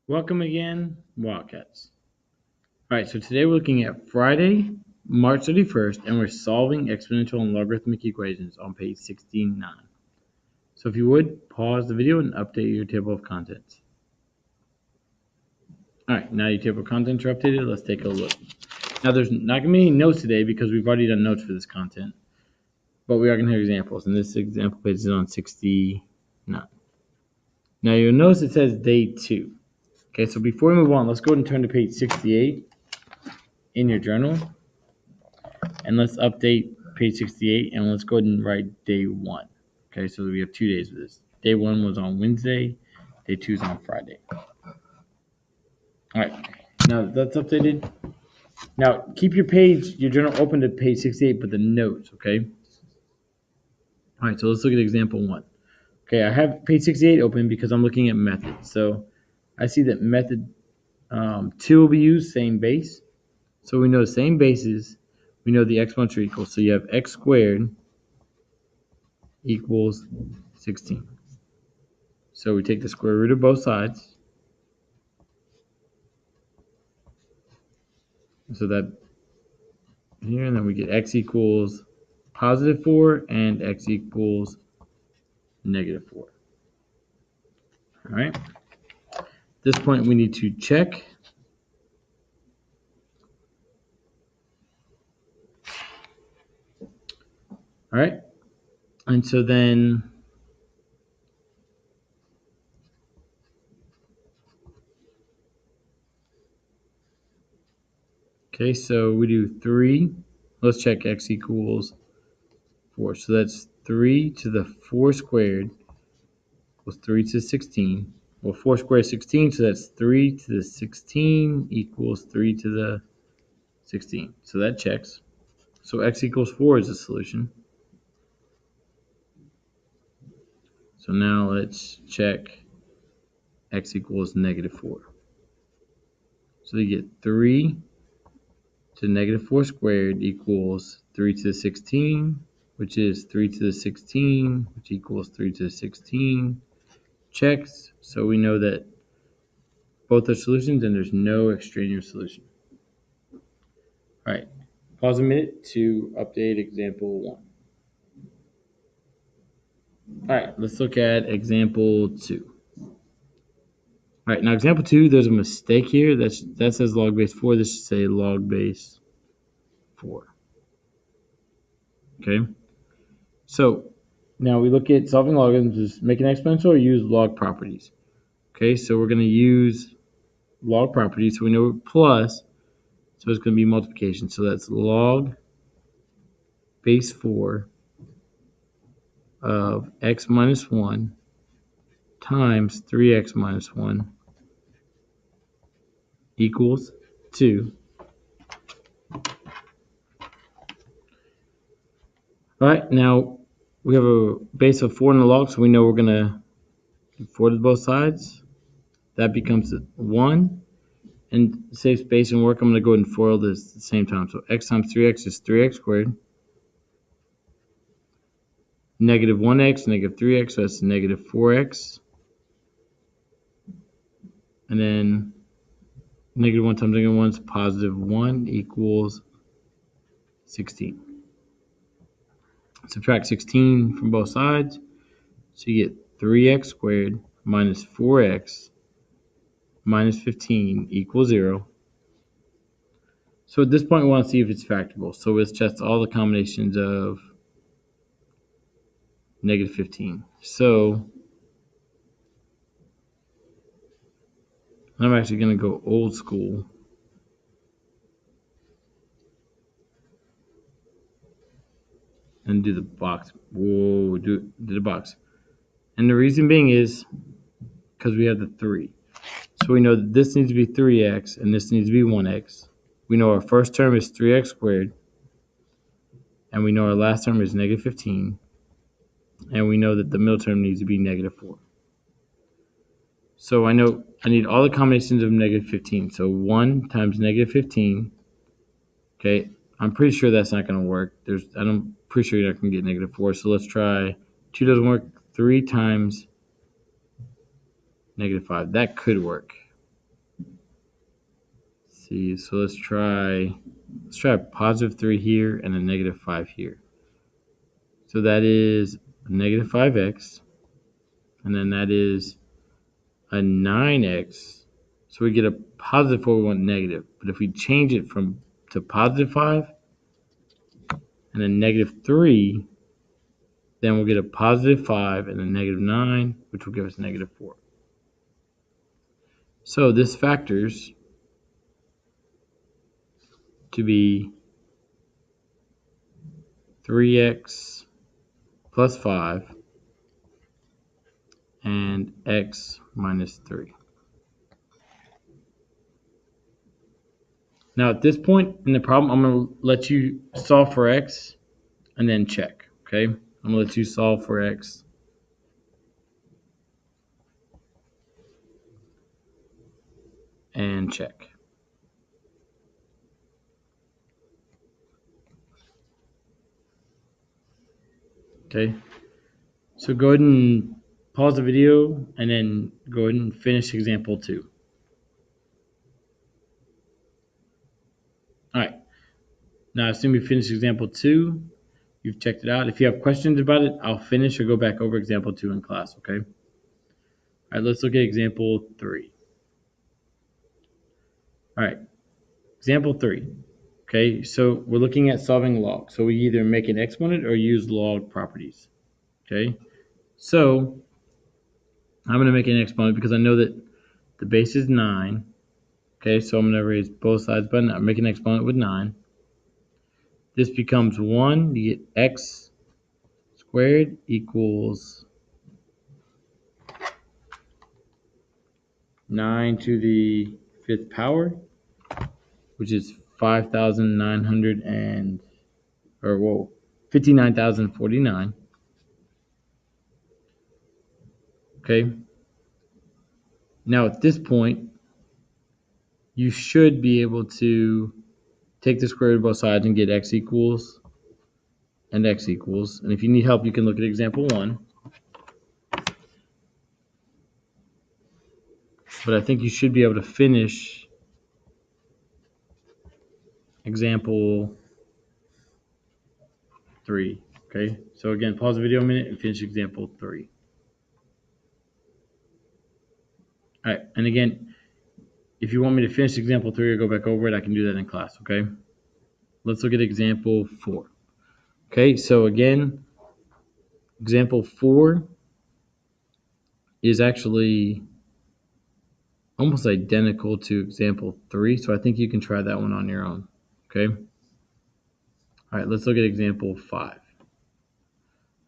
Welcome again, Wildcats. All right, so today we're looking at Friday, March 31st, and we're solving exponential and logarithmic equations on page 69. So if you would, pause the video and update your table of contents. All right, now your table of contents are updated. Let's take a look. Now there's not going to be any notes today because we've already done notes for this content, but we are going to have examples, and this example page is on 69. Now you'll notice it says day 2. Okay, so before we move on, let's go ahead and turn to page 68 in your journal. And let's update page 68 and let's go ahead and write day 1. Okay, so we have 2 days of this. Day 1 was on Wednesday, day 2 is on Friday. All right, now that's updated. Now keep your journal open to page 68, but the notes, okay? All right, so let's look at example 1. Okay, I have page 68 open because I'm looking at methods. So I see that method 2 will be used, same base. So we know same bases, we know the exponents are equal. So you have x squared equals 16. So we take the square root of both sides. So that here, and then we get x equals positive 4 and x equals negative 4. All right. At this point, we need to check. All right. And so then okay, so we do 3. Let's check x equals 4. So that's 3 to the 4 squared equals 3 to the 16. Well, 4 squared is 16, so that's 3 to the 16 equals 3 to the 16. So that checks. So x equals 4 is the solution. So now let's check x equals negative 4. So you get 3 to negative 4 squared equals 3 to the 16, which is 3 to the 16, which equals 3 to the 16. Checks, so we know that both are solutions and there's no extraneous solution. All right, pause a minute to update example 1. All right, let's look at example 2. All right, now example 2, there's a mistake here. That says log base 4. This should say log base 4. Okay, so now we look at solving logarithms is make an exponential or use log properties. Okay, so we're going to use log properties. So we know plus, so it's going to be multiplication. So that's log base 4 of x minus 1 times 3x minus 1 equals 2. All right, now we have a base of 4 in the log, so we know we're going to do 4 to both sides. That becomes 1. And to save space and work, I'm going to go ahead and FOIL this at the same time. So x times 3x is 3x squared. Negative 1x, negative 3x, so that's negative 4x. And then negative 1 times negative 1 is positive 1 equals 16. Subtract 16 from both sides. So you get 3x squared minus 4x minus 15 equals 0. So at this point, we want to see if it's factorable. So let's test all the combinations of negative 15. So I'm actually going to go old school. And do the box. Whoa, do the box. And the reason being is because we have the 3. So we know that this needs to be 3x and this needs to be 1x. We know our first term is 3x squared. And we know our last term is negative 15. And we know that the middle term needs to be negative 4. So I know I need all the combinations of negative 15. So 1 times negative 15. Okay, I'm pretty sure that's not going to work. I'm pretty sure you're not going to get negative 4. So let's try 2 doesn't work. 3 times negative 5. That could work. see, so let's try a positive 3 here and a negative 5 here. So that is a negative 5x, and then that is a 9x. So we get a positive 4, we want negative. But if we change it to positive 5 and a negative 3, then we'll get a positive 5 and a negative 9, which will give us negative 4. So this factors to be 3x plus 5 and x minus 3. Now at this point in the problem, I'm going to let you solve for x and then check, okay? I'm going to let you solve for x and check. Okay, so go ahead and pause the video and then go ahead and finish example 2. All right, now assume you finished example 2, you've checked it out. If you have questions about it, I'll finish or go back over example 2 in class, okay? All right, let's look at example 3. All right, example 3. Okay, so we're looking at solving log. So we either make an exponent or use log properties. Okay, so I'm going to make an exponent because I know that the base is 9. Okay, so I'm going to raise both sides by 9. Make an exponent with 9. This becomes 1. You get x squared equals 9 to the 5th power, which is 59,049. Okay. Now at this point, you should be able to take the square root of both sides and get x equals and x equals. And if you need help, you can look at example 1. But I think you should be able to finish example 3. Okay, so again, pause the video a minute and finish example 3. All right, and again, if you want me to finish example 3 or go back over it, I can do that in class, okay? Let's look at example 4. Okay, so again, example 4 is actually almost identical to example 3, so I think you can try that one on your own, okay? All right, let's look at example 5. All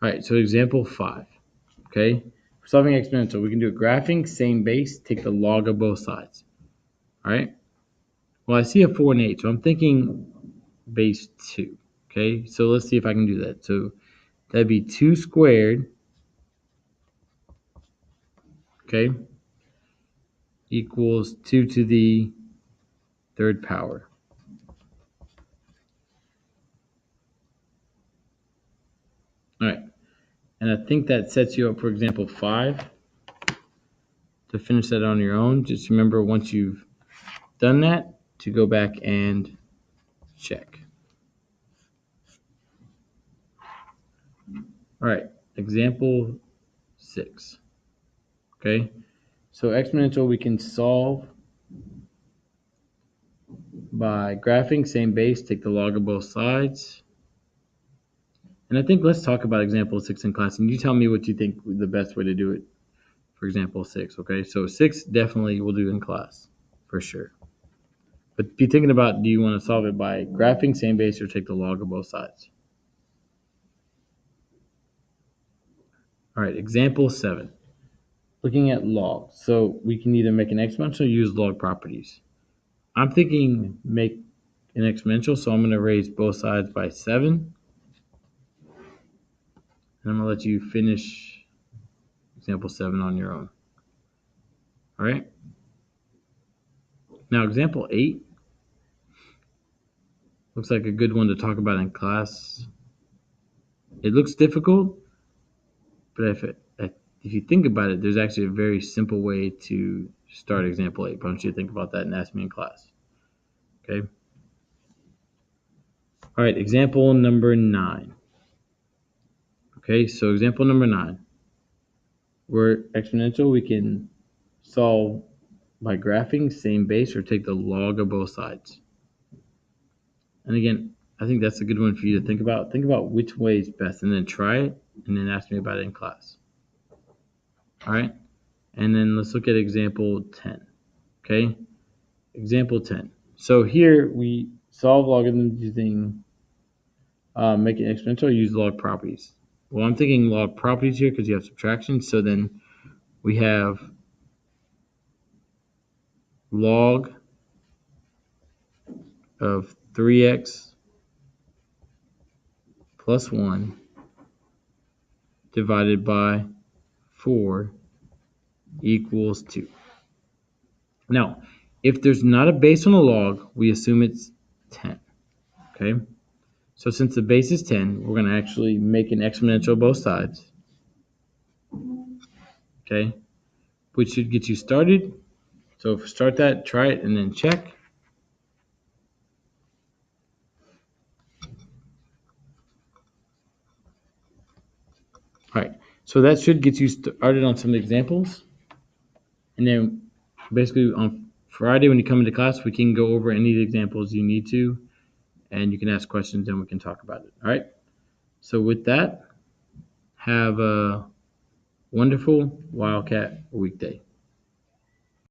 right, so example 5, okay? For solving exponential, we can do a graphing, same base, take the log of both sides, all right? Well, I see a 4 and 8, so I'm thinking base 2, okay? So let's see if I can do that. So that'd be 2 squared, okay, equals 2 to the 3rd power. All right, and I think that sets you up for example 5. To finish that on your own, just remember once you've done that to go back and check. All right, example 6. Okay, so exponential we can solve by graphing, same base, take the log of both sides. And I think let's talk about example 6 in class, and you tell me what you think the best way to do it for example 6, okay? So 6 definitely we'll do in class, for sure. But be thinking about, do you want to solve it by graphing, same base, or take the log of both sides? All right, example 7. Looking at log. So we can either make an exponential or use log properties. I'm thinking make an exponential, so I'm going to raise both sides by 7. And I'm going to let you finish example 7 on your own. All right. Now, example 8 looks like a good one to talk about in class. It looks difficult, but if you think about it, there's actually a very simple way to start example 8. But I want you to think about that and ask me in class. Okay. All right, example number 9. Okay, so example number 9. We're exponential, we can solve by graphing same base or take the log of both sides. And again, I think that's a good one for you to think about. Think about which way is best and then try it and then ask me about it in class. All right, and then let's look at example 10. Okay, example 10. So here we solve logarithms using making exponential, use log properties. Well, I'm thinking log properties here because you have subtraction. So then we have log of 3x plus 1 divided by 4 equals 2. Now, if there's not a base on a log, we assume it's 10. Okay? So since the base is 10, we're going to actually make an exponential both sides. Okay? Which should get you started. So start that, try it, and then check. All right, so that should get you started on some examples. And then basically on Friday when you come into class, we can go over any of the examples you need to, and you can ask questions and we can talk about it. All right, so with that, have a wonderful Wildcat weekday.